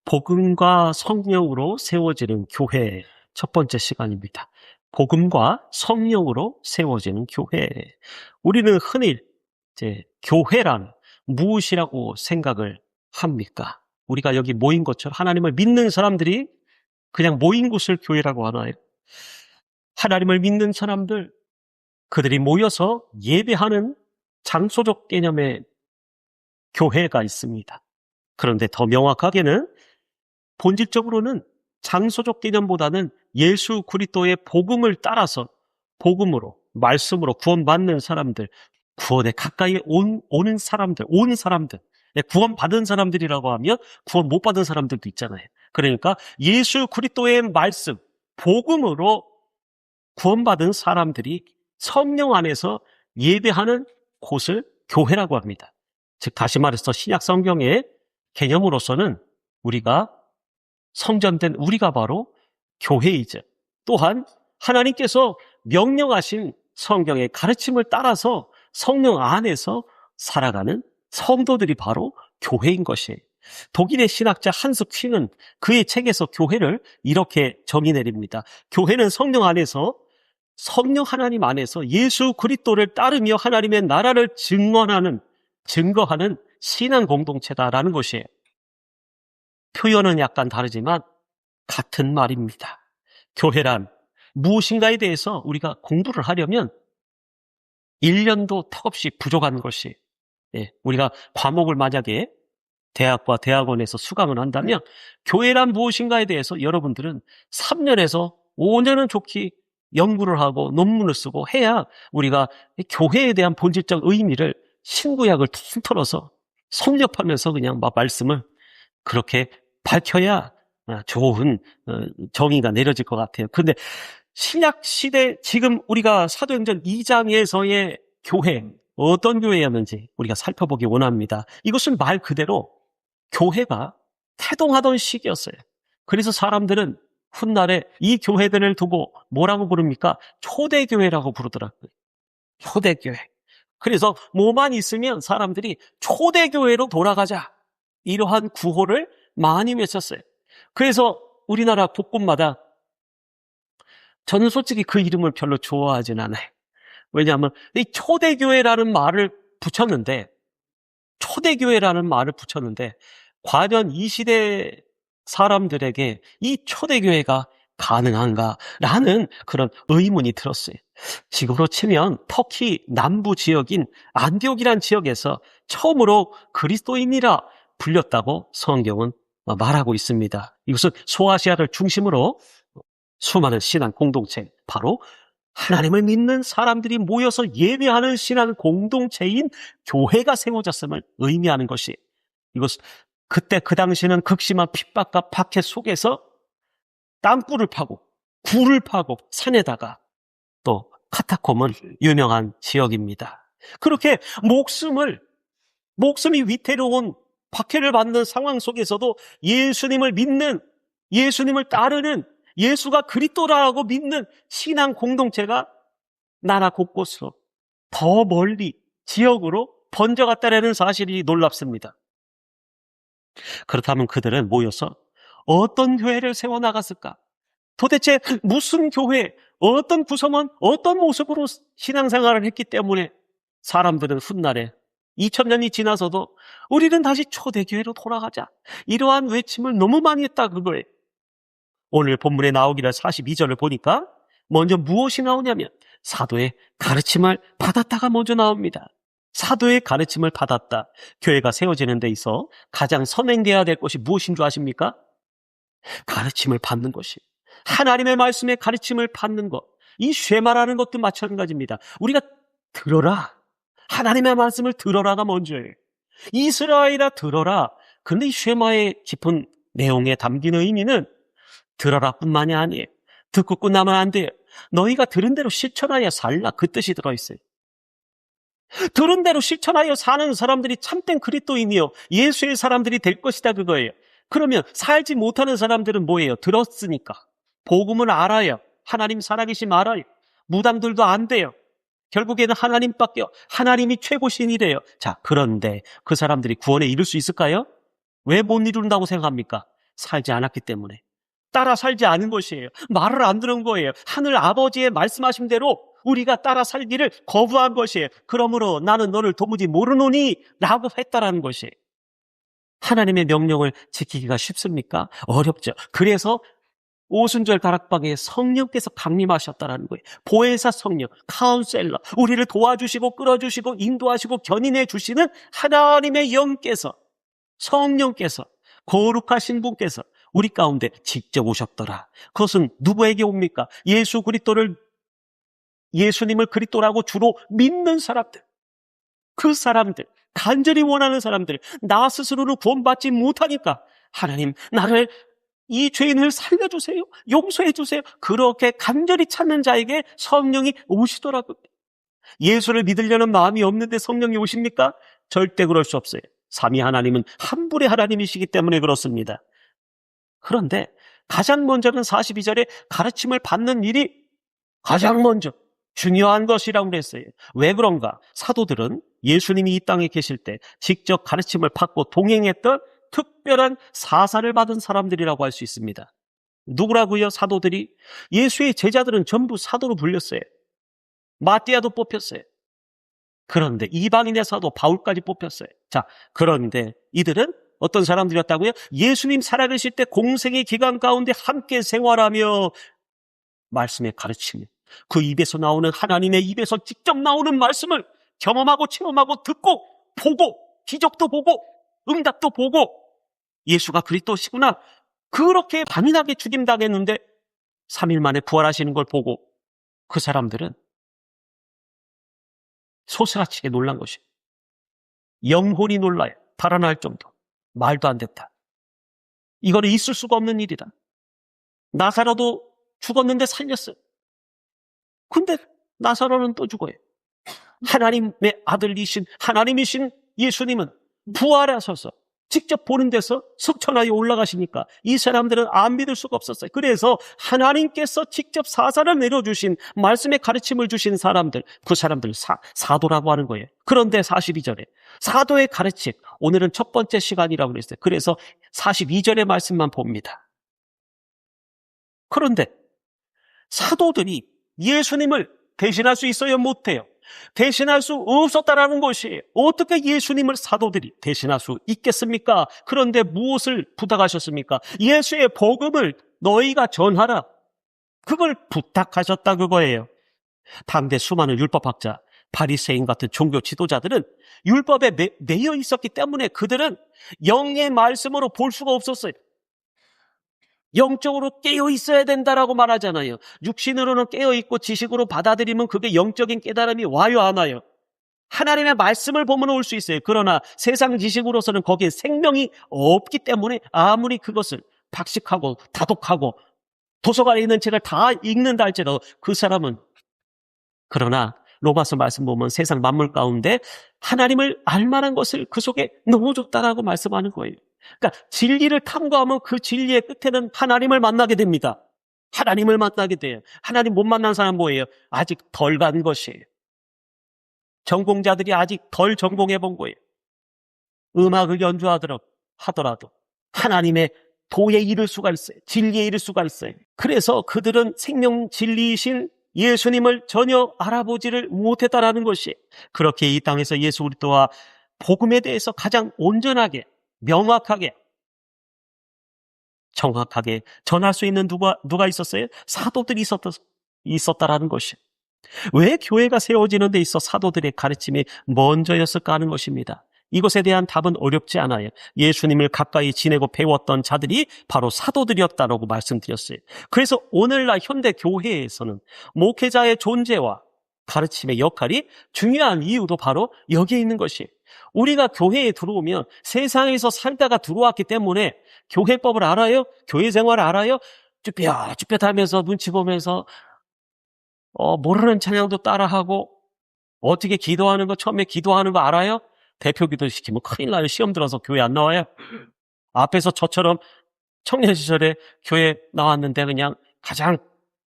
복음과 성령으로 세워지는 교회 첫 번째 시간입니다. 복음과 성령으로 세워지는 교회. 우리는 흔히 이제 교회란 무엇이라고 생각을 합니까? 우리가 여기 모인 것처럼 하나님을 믿는 사람들이 그냥 모인 곳을 교회라고 하나요? 하나님을 믿는 사람들, 그들이 모여서 예배하는 장소적 개념의 교회가 있습니다. 그런데 더 명확하게는 본질적으로는 장소적 개념보다는 예수 그리스도의 복음을 따라서 복음으로, 말씀으로 구원받는 사람들, 구원에 가까이 오는 사람들, 온 사람들, 구원받은 사람들이라고 하면 구원 못 받은 사람들도 있잖아요. 그러니까 예수 그리스도의 말씀, 복음으로 구원받은 사람들이 성령 안에서 예배하는 곳을 교회라고 합니다. 즉 다시 말해서 신약 성경의 개념으로서는 우리가 성전된 우리가 바로 교회이죠. 또한 하나님께서 명령하신 성경의 가르침을 따라서 성령 안에서 살아가는 성도들이 바로 교회인 것이에요. 독일의 신학자 한스 퀸은 그의 책에서 교회를 이렇게 정의 내립니다. 교회는 성령 안에서, 성령 하나님 안에서 예수 그리스도를 따르며 하나님의 나라를 증거하는 신앙 공동체다라는 것이에요. 표현은 약간 다르지만 같은 말입니다. 교회란 무엇인가에 대해서 우리가 공부를 하려면 1년도 턱없이 부족한 것이, 우리가 과목을 만약에 대학과 대학원에서 수강을 한다면 교회란 무엇인가에 대해서 여러분들은 3년에서 5년은 좋게 연구를 하고 논문을 쓰고 해야 우리가 교회에 대한 본질적 의미를 신구약을 통 털어서 성nhập하면서 그냥 막 말씀을 그렇게 밝혀야 좋은 정의가 내려질 것 같아요. 그런데 신약 시대 지금 우리가 사도행전 2장에서의 교회, 어떤 교회였는지 우리가 살펴보기 원합니다. 이것은 말 그대로 교회가 태동하던 시기였어요. 그래서 사람들은 훗날에 이 교회들을 두고 뭐라고 부릅니까? 초대교회라고 부르더라고요. 초대교회. 그래서 뭐만 있으면 사람들이 초대교회로 돌아가자, 이러한 구호를 많이 외쳤어요. 그래서 우리나라 곳곳마다, 저는 솔직히 그 이름을 별로 좋아하진 않아요. 왜냐하면 이 초대교회라는 말을 붙였는데 과연 이 시대 사람들에게 이 초대교회가 가능한가라는 그런 의문이 들었어요. 지금으로 치면 터키 남부 지역인 안디옥이라는 지역에서 처음으로 그리스도인이라 불렸다고 성경은 말하고 있습니다. 이것은 소아시아를 중심으로 수많은 신앙 공동체, 바로 하나님을 믿는 사람들이 모여서 예배하는 신앙 공동체인 교회가 세워졌음을 의미하는 것이, 이것은 그때 그 당시는 극심한 핍박과 박해 속에서 땅굴을 파고 굴을 파고 산에다가 또 카타콤은 유명한 지역입니다. 그렇게 목숨이 위태로운 박해를 받는 상황 속에서도 예수님을 믿는, 예수님을 따르는, 예수가 그리스도라고 믿는 신앙 공동체가 나라 곳곳으로 더 멀리 지역으로 번져갔다는 사실이 놀랍습니다. 그렇다면 그들은 모여서 어떤 교회를 세워나갔을까? 도대체 무슨 교회, 어떤 구성원, 어떤 모습으로 신앙생활을 했기 때문에 사람들은 훗날에 2000년이 지나서도 우리는 다시 초대교회로 돌아가자, 이러한 외침을 너무 많이 했다 그거예요. 오늘 본문에 나오기를 42절을 보니까 먼저 무엇이 나오냐면 사도의 가르침을 받았다가 먼저 나옵니다. 사도의 가르침을 받았다. 교회가 세워지는 데 있어 가장 선행돼야 될 것이 무엇인 줄 아십니까? 가르침을 받는 것이, 하나님의 말씀의 가르침을 받는 것. 이 쉐마라는 것도 마찬가지입니다. 우리가 들어라, 하나님의 말씀을 들어라가 먼저예요. 이스라엘아 들어라. 그런데 이 쉐마의 깊은 내용에 담긴 의미는 들어라 뿐만이 아니에요. 듣고 끝나면 안 돼요. 너희가 들은 대로 실천하여 살라, 그 뜻이 들어있어요. 들은 대로 실천하여 사는 사람들이 참된 그리스도인이요 예수의 사람들이 될 것이다 그거예요. 그러면 살지 못하는 사람들은 뭐예요? 들었으니까 복음을 알아요. 하나님 살아계심 알아요. 무당들도 안 돼요. 결국에는 하나님이 최고신이래요. 자, 그런데 그 사람들이 구원에 이룰 수 있을까요? 왜 못 이룬다고 생각합니까? 살지 않았기 때문에, 따라 살지 않은 것이에요. 말을 안 들은 거예요. 하늘 아버지의 말씀하신 대로 우리가 따라 살기를 거부한 것이에요. 그러므로 나는 너를 도무지 모르노니 라고 했다라는 것이에요. 하나님의 명령을 지키기가 쉽습니까? 어렵죠. 그래서 오순절 다락방에 성령께서 강림하셨다라는 거예요. 보혜사 성령, 카운셀러, 우리를 도와주시고 끌어주시고 인도하시고 견인해 주시는 하나님의 영께서, 성령께서, 거룩하신 분께서 우리 가운데 직접 오셨더라. 그것은 누구에게 옵니까? 예수님을 그리스도라고 주로 믿는 사람들, 그 사람들, 간절히 원하는 사람들, 나 스스로는 구원받지 못하니까 하나님, 나를, 이 죄인을 살려주세요, 용서해주세요, 그렇게 간절히 찾는 자에게 성령이 오시더라고요. 예수를 믿으려는 마음이 없는데 성령이 오십니까? 절대 그럴 수 없어요. 삼위 하나님은 한 분의 하나님이시기 때문에 그렇습니다. 그런데 가장 먼저는 42절에 가르침을 받는 일이 가장 먼저 중요한 것이라고 그랬어요. 왜 그런가? 사도들은 예수님이 이 땅에 계실 때 직접 가르침을 받고 동행했던 특별한 사사를 받은 사람들이라고 할 수 있습니다. 누구라고요? 사도들이? 예수의 제자들은 전부 사도로 불렸어요. 마띠아도 뽑혔어요. 그런데 이방인의 사도 바울까지 뽑혔어요. 자, 그런데 이들은 어떤 사람들이었다고요? 예수님 살아계실 때 공생의 기간 가운데 함께 생활하며 말씀의 가르침을, 그 입에서 나오는, 하나님의 입에서 직접 나오는 말씀을 경험하고 체험하고 듣고 보고, 기적도 보고 응답도 보고, 예수가 그리스도시구나, 그렇게 반인하게 죽임당했는데 3일 만에 부활하시는 걸 보고 그 사람들은 소스라치게 놀란 것이에요. 영혼이 놀라요. 달아날 정도. 말도 안 됐다. 이거는 있을 수가 없는 일이다. 나사로도 죽었는데 살렸어요. 근데 나사로는 또 죽어요. 하나님의 아들이신, 하나님이신 예수님은 부활하셔서 직접 보는 데서 석천하에 올라가시니까 이 사람들은 안 믿을 수가 없었어요. 그래서 하나님께서 직접 사사를 내려주신, 말씀의 가르침을 주신 사람들, 그 사람들 사도라고 하는 거예요. 그런데 42절에 사도의 가르침, 오늘은 첫 번째 시간이라고 그랬어요. 그래서 42절의 말씀만 봅니다. 그런데 사도들이 예수님을 대신할 수 있어요? 못해요? 대신할 수 없었다라는 것이에요. 어떻게 예수님을 사도들이 대신할 수 있겠습니까? 그런데 무엇을 부탁하셨습니까? 예수의 복음을 너희가 전하라, 그걸 부탁하셨다, 그거예요. 당대 수많은 율법학자, 바리새인 같은 종교 지도자들은 율법에 매여 있었기 때문에 그들은 영의 말씀으로 볼 수가 없었어요. 영적으로 깨어 있어야 된다라고 말하잖아요. 육신으로는 깨어 있고 지식으로 받아들이면 그게 영적인 깨달음이 와요, 안 와요? 하나님의 말씀을 보면 올 수 있어요. 그러나 세상 지식으로서는 거기에 생명이 없기 때문에 아무리 그것을 박식하고 다독하고 도서관에 있는 책을 다 읽는다 할지라도 그 사람은, 그러나 로마서 말씀 보면 세상 만물 가운데 하나님을 알만한 것을 그 속에 넣어줬다라고 말씀하는 거예요. 그러니까 진리를 탐구하면 그 진리의 끝에는 하나님을 만나게 됩니다. 하나님을 만나게 돼요. 하나님 못 만난 사람 뭐예요? 아직 덜 간 것이에요. 전공자들이 아직 덜 전공해 본 거예요. 음악을 연주하더라도 하나님의 도에 이를 수가 있어요. 진리에 이를 수가 있어요. 그래서 그들은 생명 진리이신 예수님을 전혀 알아보지를 못했다라는 것이, 그렇게 이 땅에서 예수 그리스도와 복음에 대해서 가장 온전하게, 명확하게, 정확하게 전할 수 있는 누가 있었어요? 사도들이 있었다라는 것이. 왜 교회가 세워지는 데 있어 사도들의 가르침이 먼저였을까 하는 것입니다. 이것에 대한 답은 어렵지 않아요. 예수님을 가까이 지내고 배웠던 자들이 바로 사도들이었다라고 말씀드렸어요. 그래서 오늘날 현대 교회에서는 목회자의 존재와 가르침의 역할이 중요한 이유도 바로 여기에 있는 것이에요. 우리가 교회에 들어오면 세상에서 살다가 들어왔기 때문에 교회법을 알아요? 교회 생활을 알아요? 쭈뼛쭈뼛 하면서 눈치 보면서 모르는 찬양도 따라하고, 어떻게 기도하는 거, 처음에 기도하는 거 알아요? 대표 기도 시키면 큰일 나요. 시험 들어서 교회 안 나와요. 앞에서 저처럼 청년 시절에 교회 나왔는데 그냥 가장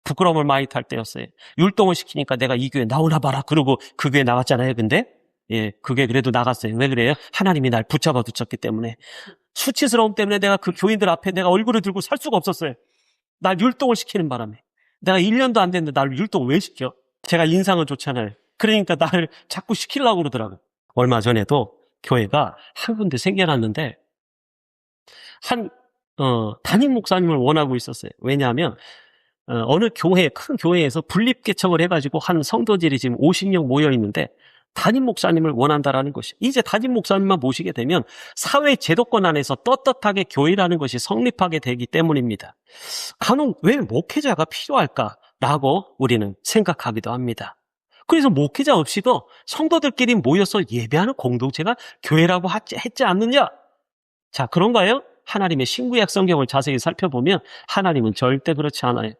부끄러움을 많이 탈 때였어요. 율동을 시키니까 내가 이 교회 나오나 봐라 그러고 그 교회 나갔잖아요. 근데 그게 그래도 나갔어요. 왜 그래요? 하나님이 날 붙잡아 두셨기 때문에. 수치스러움 때문에 내가 그 교인들 앞에 내가 얼굴을 들고 살 수가 없었어요. 날 율동을 시키는 바람에. 내가 1년도 안 됐는데 나를 율동을 왜 시켜? 제가 인상은 좋잖아요. 그러니까 나를 자꾸 시키려고 그러더라고요. 얼마 전에도 교회가 한 군데 생겨났는데 한 담임 목사님을 원하고 있었어요. 왜냐하면 어느 교회, 큰 교회에서 분립개척을 해가지고 한 성도들이 지금 50명 모여 있는데 담임 목사님을 원한다라는 것이. 이제 담임 목사님만 모시게 되면 사회 제도권 안에서 떳떳하게 교회라는 것이 성립하게 되기 때문입니다. 간혹 왜 목회자가 필요할까라고 우리는 생각하기도 합니다. 그래서 목회자 없이도 성도들끼리 모여서 예배하는 공동체가 교회라고 했지 않느냐? 자, 그런가요? 하나님의 신구약 성경을 자세히 살펴보면 하나님은 절대 그렇지 않아요.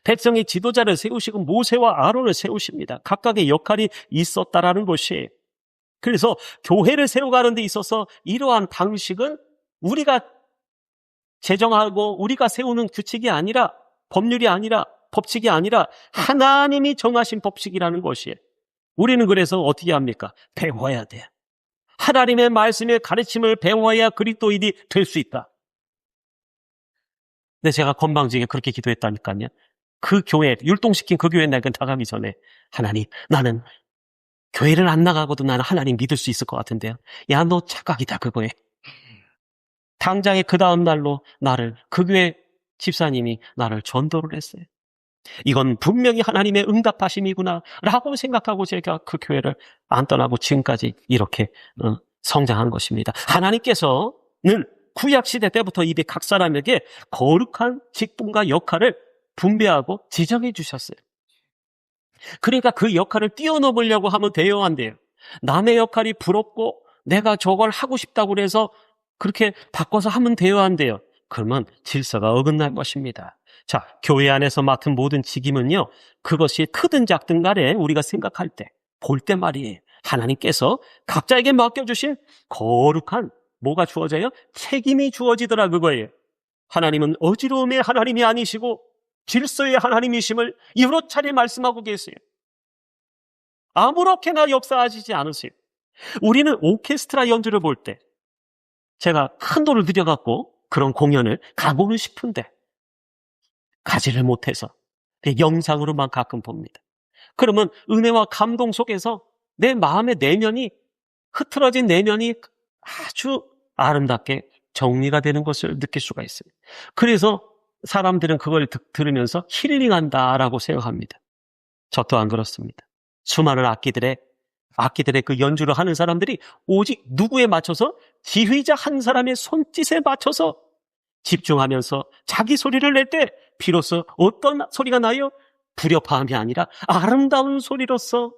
백성이 지도자를 세우시고 모세와 아론을 세우십니다. 각각의 역할이 있었다라는 것이. 그래서 교회를 세워가는 데 있어서 이러한 방식은 우리가 제정하고 우리가 세우는 규칙이 아니라, 법률이 아니라, 법칙이 아니라 하나님이 정하신 법칙이라는 것이에요. 우리는 그래서 어떻게 합니까? 배워야 돼요. 하나님의 말씀의 가르침을 배워야 그리스도인이 될 수 있다. 근데 제가 건방지게 그렇게 기도했다니까요. 그 교회, 율동시킨 그 교회 내가 나가기 전에 하나님, 나는 교회를 안 나가고도 나는 하나님 믿을 수 있을 것 같은데요. 야, 너 착각이다 그거에. 당장에 그 다음 날로 그 교회 집사님이 나를 전도를 했어요. 이건 분명히 하나님의 응답하심이구나 라고 생각하고 제가 그 교회를 안 떠나고 지금까지 이렇게 성장한 것입니다. 하나님께서는 구약시대 때부터 이미 각 사람에게 거룩한 직분과 역할을 분배하고 지정해 주셨어요. 그러니까 그 역할을 뛰어넘으려고 하면 돼요, 안 돼요? 남의 역할이 부럽고 내가 저걸 하고 싶다고 해서 그렇게 바꿔서 하면 돼요, 안 돼요? 그러면 질서가 어긋날 것입니다. 자, 교회 안에서 맡은 모든 직임은요, 그것이 크든 작든 간에 우리가 생각할 때, 볼 때 말이에요. 하나님께서 각자에게 맡겨주신 거룩한 뭐가 주어져요? 책임이 주어지더라 그거예요. 하나님은 어지러움의 하나님이 아니시고 질서의 하나님이심을 여러 차례 말씀하고 계세요. 아무렇게나 역사하시지 않으세요. 우리는 오케스트라 연주를 볼 때 제가 큰 돈을 들여갖고 그런 공연을 가보는 싶은데 가지를 못해서 영상으로만 가끔 봅니다. 그러면 은혜와 감동 속에서 내 마음의 내면이, 흐트러진 내면이 아주 아름답게 정리가 되는 것을 느낄 수가 있어요. 그래서 사람들은 그걸 들으면서 힐링한다라고 생각합니다. 저 또한 그렇습니다. 수많은 악기들의 그 연주를 하는 사람들이 오직 누구에 맞춰서? 지휘자 한 사람의 손짓에 맞춰서 집중하면서 자기 소리를 낼 때 비로소 어떤 소리가 나요? 불협화음이 아니라 아름다운 소리로서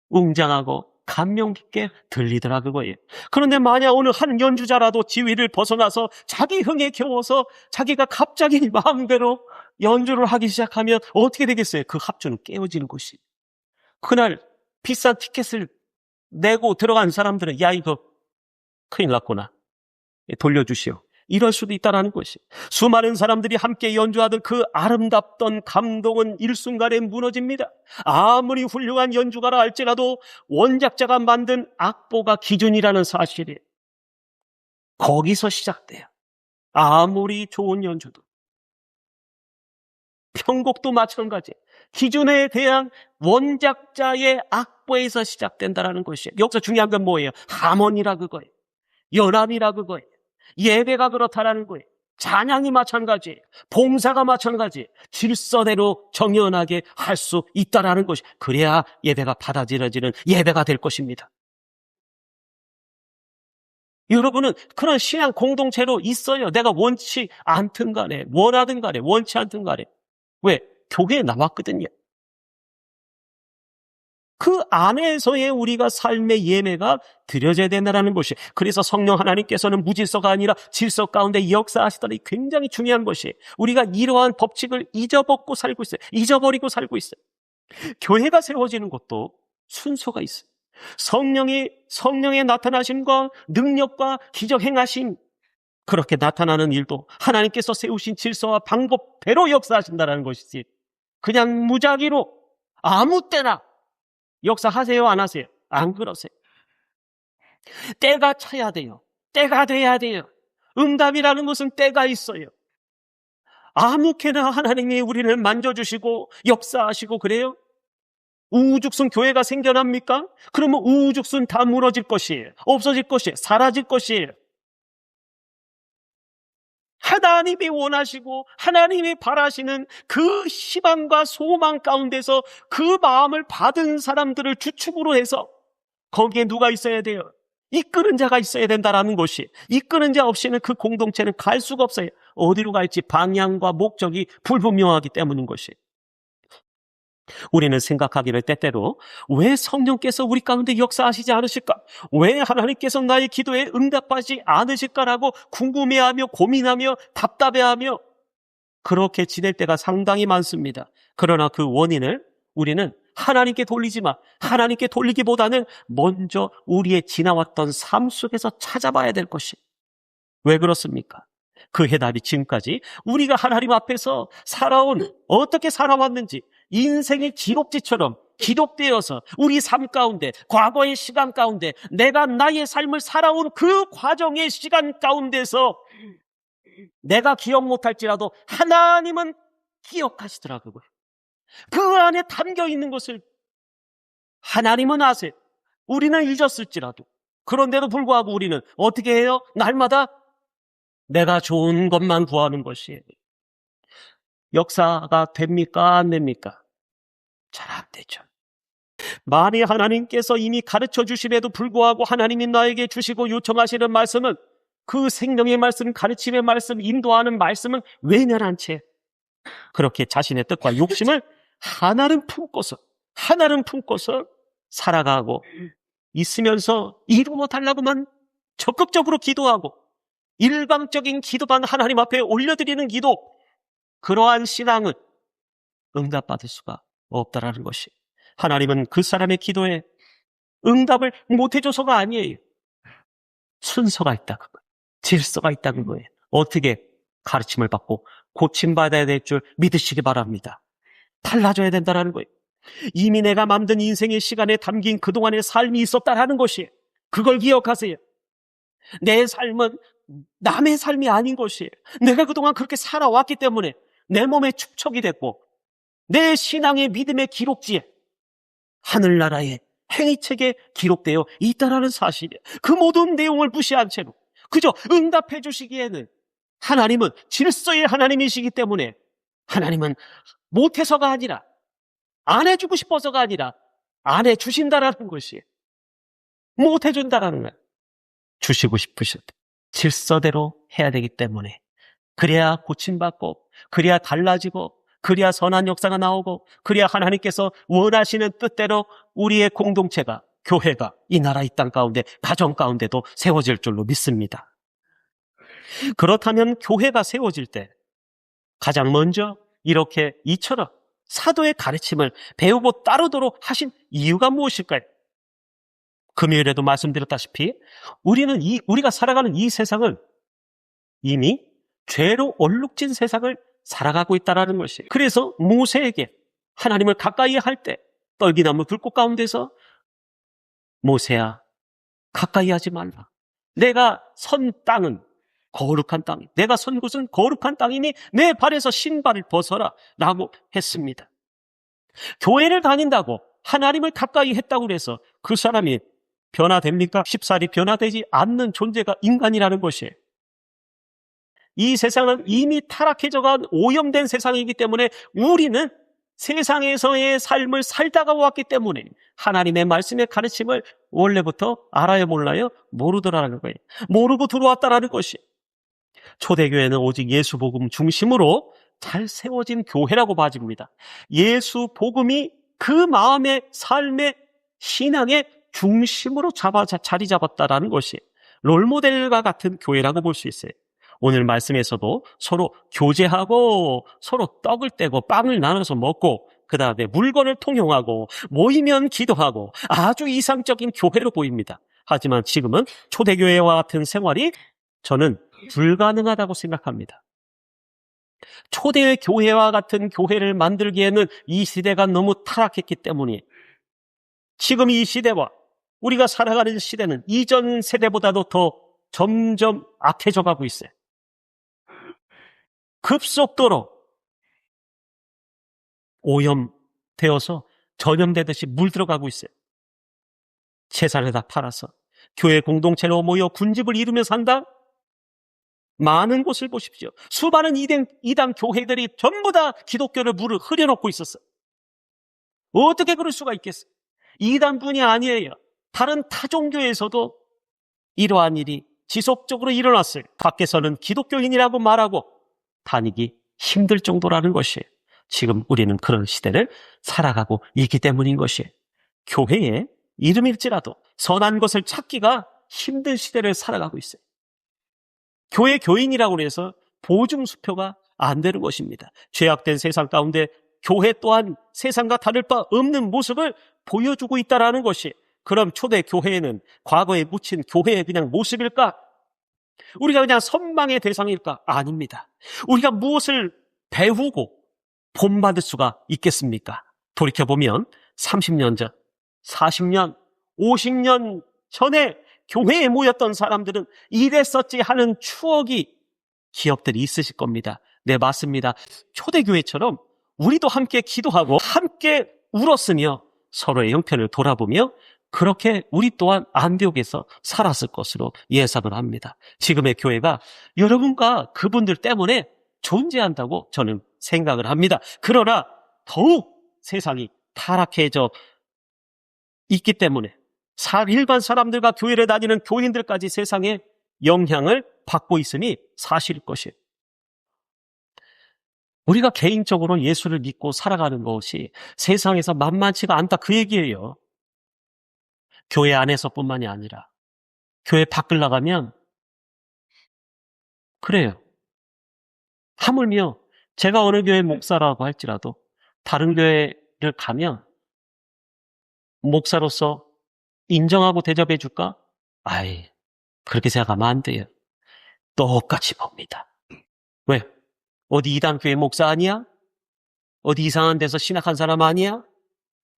웅장하고 감명 깊게 들리더라 그거예요. 그런데 만약 어느 한 연주자라도 지휘를 벗어나서 자기 흥에 겨워서 자기가 갑자기 마음대로 연주를 하기 시작하면 어떻게 되겠어요? 그 합주는 깨어지는 것이. 그날 비싼 티켓을 내고 들어간 사람들은 야, 이거 큰일 났구나, 돌려주시오, 이럴 수도 있다는 것이. 수많은 사람들이 함께 연주하던 그 아름답던 감동은 일순간에 무너집니다. 아무리 훌륭한 연주가라 할지라도 원작자가 만든 악보가 기준이라는 사실이 거기서 시작돼요. 아무리 좋은 연주도. 편곡도 마찬가지. 기준에 대한 원작자의 악보에서 시작된다는 것이에요. 여기서 중요한 건 뭐예요? 하모니라 그거예요. 연합이라 그거예요. 예배가 그렇다라는 거예요. 찬양이 마찬가지, 봉사가 마찬가지, 질서대로 정연하게 할 수 있다라는 것이. 그래야 예배가 받아들여지는 예배가 될 것입니다. 여러분은 그런 신앙 공동체로 있어요. 내가 원치 않든 간에, 원하든 간에, 원치 않든 간에. 왜? 교회에 나왔거든요. 그 안에서의 우리가 삶의 예배가 드려져야 된다는 것이. 그래서 성령 하나님께서는 무질서가 아니라 질서 가운데 역사하시더니 굉장히 중요한 것이, 우리가 이러한 법칙을 잊어버리고 살고 있어요. 교회가 세워지는 것도 순서가 있어요. 성령의 나타나심과 능력과 기적 행하심, 그렇게 나타나는 일도 하나님께서 세우신 질서와 방법대로 역사하신다는 것이지, 그냥 무작위로 아무 때나 역사하세요, 안 하세요? 안 그러세요. 때가 차야 돼요. 때가 돼야 돼요. 응답이라는 것은 때가 있어요. 아무렇게나 하나님이 우리를 만져주시고 역사하시고 그래요? 우후죽순 교회가 생겨납니까? 그러면 우후죽순 다 무너질 것이에요. 없어질 것이에요. 사라질 것이에요. 하나님이 원하시고 하나님이 바라시는 그 희망과 소망 가운데서 그 마음을 받은 사람들을 주축으로 해서 거기에 누가 있어야 돼요? 이끄는 자가 있어야 된다라는 것이, 이끄는 자 없이는 그 공동체는 갈 수가 없어요. 어디로 갈지 방향과 목적이 불분명하기 때문인 것이. 우리는 생각하기를 때때로 왜 성령께서 우리 가운데 역사하시지 않으실까? 왜 하나님께서 나의 기도에 응답하지 않으실까라고 궁금해하며 고민하며 답답해하며 그렇게 지낼 때가 상당히 많습니다. 그러나 그 원인을 우리는 하나님께 돌리지만, 하나님께 돌리기보다는 먼저 우리의 지나왔던 삶 속에서 찾아봐야 될 것이. 왜 그렇습니까? 그 해답이 지금까지 우리가 하나님 앞에서 살아온, 어떻게 살아왔는지 인생의 기록지처럼 기록되어서 우리 삶 가운데, 과거의 시간 가운데, 내가 나의 삶을 살아온 그 과정의 시간 가운데서 내가 기억 못할지라도 하나님은 기억하시더라고요. 그 안에 담겨 있는 것을 하나님은 아세요. 우리는 잊었을지라도. 그런데도 불구하고 우리는 어떻게 해요? 날마다 내가 좋은 것만 구하는 것이에요. 역사가 됩니까? 안 됩니까? 잘 안 되죠. 만일 하나님께서 이미 가르쳐 주심에도 불구하고 하나님이 나에게 주시고 요청하시는 말씀은, 그 생명의 말씀, 가르침의 말씀, 인도하는 말씀은 외면한 채 그렇게 자신의 뜻과 욕심을 하나는 품고서 살아가고 있으면서 이루어 달라고만 적극적으로 기도하고 일방적인 기도만 하나님 앞에 올려드리는 기도, 그러한 신앙은 응답받을 수가 없다라는 것이, 하나님은 그 사람의 기도에 응답을 못해줘서가 아니에요. 순서가 있다는 거예요. 질서가 있다는 거예요. 어떻게 가르침을 받고 고침받아야 될 줄 믿으시기 바랍니다. 달라져야 된다는 거예요. 이미 내가 만든 인생의 시간에 담긴 그동안의 삶이 있었다라는 것이에요. 그걸 기억하세요. 내 삶은 남의 삶이 아닌 것이에요. 내가 그동안 그렇게 살아왔기 때문에 내 몸에 축적이 됐고 내 신앙의 믿음의 기록지에 하늘나라의 행위책에 기록되어 있다라는 사실이에요. 그 모든 내용을 무시한 채로 그저 응답해 주시기에는, 하나님은 질서의 하나님이시기 때문에, 하나님은 못해서가 아니라, 안 해주고 싶어서가 아니라 안 해주신다라는 것이에요. 못해준다라는 거예요. 주시고 싶으실 때 질서대로 해야 되기 때문에, 그래야 고침받고, 그래야 달라지고, 그래야 선한 역사가 나오고, 그래야 하나님께서 원하시는 뜻대로 우리의 공동체가, 교회가 이 나라 이 땅 가운데, 가정 가운데도 세워질 줄로 믿습니다. 그렇다면 교회가 세워질 때 가장 먼저 이렇게 이처럼 사도의 가르침을 배우고 따르도록 하신 이유가 무엇일까요? 금요일에도 말씀드렸다시피 우리가 살아가는 이 세상은 이미 죄로 얼룩진 세상을 살아가고 있다는 것이에요. 그래서 모세에게 하나님을 가까이 할 때 떨기나무 불꽃 가운데서 모세야, 가까이 하지 말라. 내가 선 땅은 거룩한 땅, 내가 선 곳은 거룩한 땅이니 내 발에서 신발을 벗어라 라고 했습니다. 교회를 다닌다고 하나님을 가까이 했다고 해서 그 사람이 변화됩니까? 쉽사리 변화되지 않는 존재가 인간이라는 것이에요. 이 세상은 이미 타락해져간 오염된 세상이기 때문에 우리는 세상에서의 삶을 살다가 왔기 때문에 하나님의 말씀의 가르침을 원래부터 알아요 몰라요? 모르더라는 거예요. 모르고 들어왔다라는 것이. 초대교회는 오직 예수 복음 중심으로 잘 세워진 교회라고 봐집니다. 예수 복음이 그 마음의 삶의 신앙의 중심으로 자리 잡았다라는 것이 롤모델과 같은 교회라고 볼 수 있어요. 오늘 말씀에서도 서로 교제하고 서로 떡을 떼고 빵을 나눠서 먹고 그 다음에 물건을 통용하고 모이면 기도하고 아주 이상적인 교회로 보입니다. 하지만 지금은 초대교회와 같은 생활이 저는 불가능하다고 생각합니다. 초대의 교회와 같은 교회를 만들기에는 이 시대가 너무 타락했기 때문에 지금 이 시대와 우리가 살아가는 시대는 이전 세대보다도 더 점점 악해져 가고 있어요. 급속도로 오염되어서 전염되듯이 물들어가고 있어요. 재산을 다 팔아서 교회 공동체로 모여 군집을 이루며 산다? 많은 곳을 보십시오. 수많은 이단 교회들이 전부 다 기독교를 물을 흐려놓고 있었어요. 어떻게 그럴 수가 있겠어요? 이단뿐이 아니에요. 다른 타종교에서도 이러한 일이 지속적으로 일어났어요. 밖에서는 기독교인이라고 말하고 다니기 힘들 정도라는 것이에요. 지금 우리는 그런 시대를 살아가고 있기 때문인 것이에요. 교회의 이름일지라도 선한 것을 찾기가 힘든 시대를 살아가고 있어요. 교회 교인이라고 해서 보증수표가 안 되는 것입니다. 죄악된 세상 가운데 교회 또한 세상과 다를 바 없는 모습을 보여주고 있다는 것이, 그럼 초대 교회에는 과거에 묻힌 교회의 그냥 모습일까? 우리가 그냥 선망의 대상일까? 아닙니다. 우리가 무엇을 배우고 본받을 수가 있겠습니까? 돌이켜보면 30년 전, 40년, 50년 전에 교회에 모였던 사람들은 이랬었지 하는 추억이, 기억들이 있으실 겁니다. 네, 맞습니다. 초대교회처럼 우리도 함께 기도하고 함께 울었으며 서로의 형편을 돌아보며 그렇게 우리 또한 안디옥에서 살았을 것으로 예상을 합니다. 지금의 교회가 여러분과 그분들 때문에 존재한다고 저는 생각을 합니다. 그러나 더욱 세상이 타락해져 있기 때문에 일반 사람들과 교회를 다니는 교인들까지 세상에 영향을 받고 있으니 사실일 것이에요. 우리가 개인적으로 예수를 믿고 살아가는 것이 세상에서 만만치가 않다, 그 얘기예요. 교회 안에서뿐만이 아니라 교회 밖을 나가면 그래요. 하물며 제가 어느 교회 목사라고 할지라도 다른 교회를 가면 목사로서 인정하고 대접해 줄까? 아이, 그렇게 생각하면 안 돼요. 똑같이 봅니다. 왜? 어디 이단 교회 목사 아니야? 어디 이상한 데서 신학한 사람 아니야?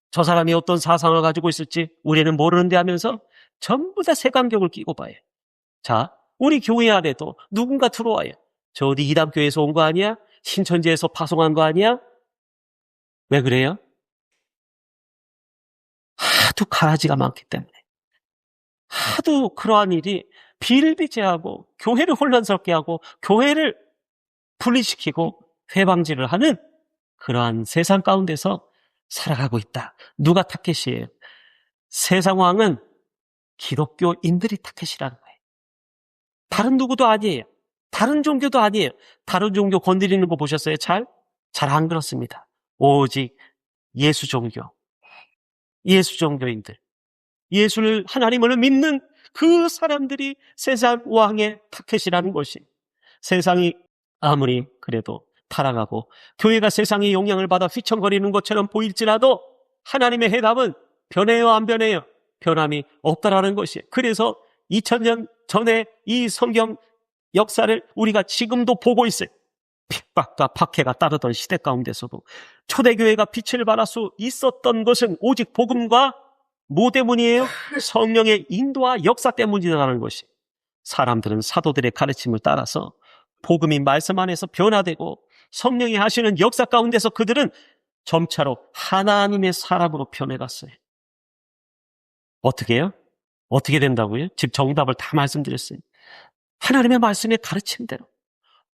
저 사람이 어떤 사상을 가지고 있을지 우리는 모르는데 하면서 전부 다 색안경을 끼고 봐요. 자, 우리 교회 안에도 누군가 들어와요. 저 어디 이단 교회에서 온 거 아니야? 신천지에서 파송한 거 아니야? 왜 그래요? 하도 가라지가 많기 때문에. 하도 그러한 일이 비일비재하고 교회를 혼란스럽게 하고 교회를 분리시키고 회방지를 하는 그러한 세상 가운데서 살아가고 있다. 누가 타켓이에요? 세상 왕은 기독교인들이 타켓이라는 거예요. 다른 누구도 아니에요. 다른 종교도 아니에요. 다른 종교 건드리는 거 보셨어요? 잘 안 그렇습니다. 오직 예수 종교, 예수 종교인들, 예수를, 하나님을 믿는 그 사람들이 세상 왕의 타켓이라는 것이, 세상이 아무리 그래도 타락하고 교회가 세상의 영향을 받아 휘청거리는 것처럼 보일지라도 하나님의 해답은 변해요, 안 변해요? 변함이 없다라는 것이에요. 그래서 2000년 전에 이 성경 역사를 우리가 지금도 보고 있어요. 핍박과 박해가 따르던 시대 가운데서도 초대교회가 빛을 발할 수 있었던 것은 오직 복음과 뭐 때문이에요? 성령의 인도와 역사 때문이라는 것이. 사람들은 사도들의 가르침을 따라서 복음인 말씀 안에서 변화되고 성령이 하시는 역사 가운데서 그들은 점차로 하나님의 사람으로 변해갔어요. 어떻게 해요? 어떻게 된다고요? 즉 정답을 다 말씀드렸어요. 하나님의 말씀의 가르침대로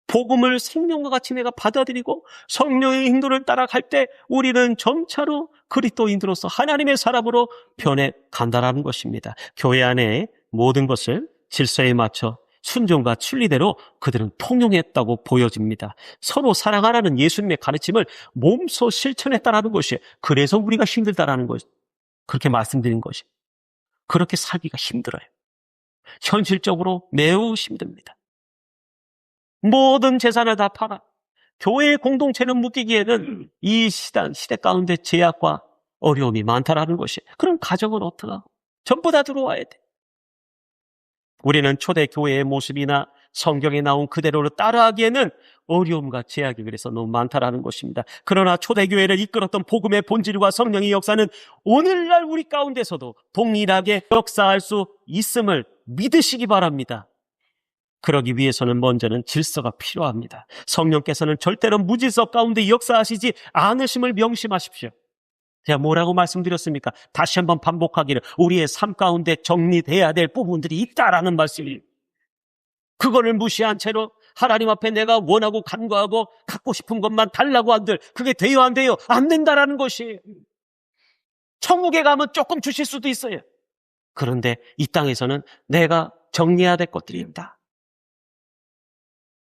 복음을 생명과 같이 내가 받아들이고 성령의 인도를 따라갈 때 우리는 점차로 그리스도인으로서 하나님의 사람으로 변해간다는 것입니다. 교회 안에 모든 것을 질서에 맞춰 순종과 순리대로 그들은 통용했다고 보여집니다. 서로 사랑하라는 예수님의 가르침을 몸소 실천했다는 것이에요. 그래서 우리가 힘들다라는 것, 그렇게 말씀드린 것이. 그렇게 살기가 힘들어요. 현실적으로 매우 힘듭니다. 모든 재산을 다 팔아 교회의 공동체는 묶이기에는 이 시대 가운데 제약과 어려움이 많다라는 것이에요. 그럼 가정은 어떡하고? 전부 다 들어와야 돼. 우리는 초대 교회의 모습이나 성경에 나온 그대로를 따라하기에는 어려움과 제약이 그래서 너무 많다라는 것입니다. 그러나 초대교회를 이끌었던 복음의 본질과 성령의 역사는 오늘날 우리 가운데서도 동일하게 역사할 수 있음을 믿으시기 바랍니다. 그러기 위해서는 먼저는 질서가 필요합니다. 성령께서는 절대로 무질서 가운데 역사하시지 않으심을 명심하십시오. 제가 뭐라고 말씀드렸습니까? 다시 한번 반복하기를, 우리의 삶 가운데 정리돼야 될 부분들이 있다라는 말씀이에요. 그거를 무시한 채로 하나님 앞에 내가 원하고 간구하고 갖고 싶은 것만 달라고 한들 그게 돼요 안 돼요? 안 된다라는 것이에요. 천국에 가면 조금 주실 수도 있어요. 그런데 이 땅에서는 내가 정리해야 될 것들입니다.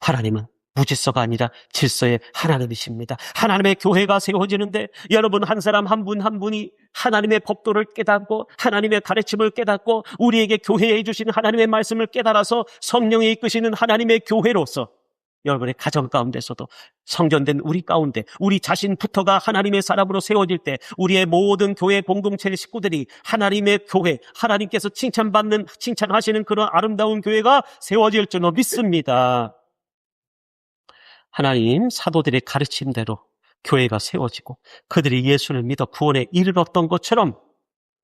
하나님은 무질서가 아니라 질서의 하나님이십니다. 하나님의 교회가 세워지는데 여러분 한 사람 한 분 한 분이 하나님의 법도를 깨닫고 하나님의 가르침을 깨닫고 우리에게 교회에 주신 하나님의 말씀을 깨달아서 성령이 이끄시는 하나님의 교회로서 여러분의 가정 가운데서도 성전된 우리 가운데 우리 자신부터가 하나님의 사람으로 세워질 때 우리의 모든 교회 공동체 식구들이 하나님의 교회, 하나님께서 칭찬하시는 그런 아름다운 교회가 세워질 줄로 믿습니다. 하나님 사도들의 가르침대로 교회가 세워지고 그들이 예수를 믿어 구원에 이르렀던 것처럼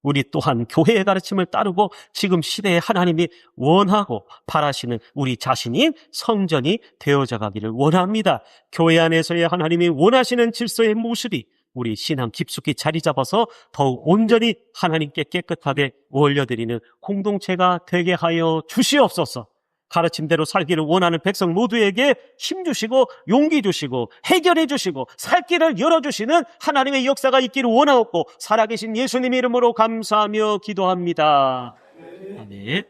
우리 또한 교회의 가르침을 따르고 지금 시대에 하나님이 원하고 바라시는 우리 자신이 성전이 되어져 가기를 원합니다. 교회 안에서의 하나님이 원하시는 질서의 모습이 우리 신앙 깊숙이 자리 잡아서 더욱 온전히 하나님께 깨끗하게 올려드리는 공동체가 되게 하여 주시옵소서. 가르침대로 살기를 원하는 백성 모두에게 힘 주시고 용기 주시고 해결해 주시고 살 길을 열어주시는 하나님의 역사가 있기를 원하옵고 살아계신 예수님의 이름으로 감사하며 기도합니다. 아멘.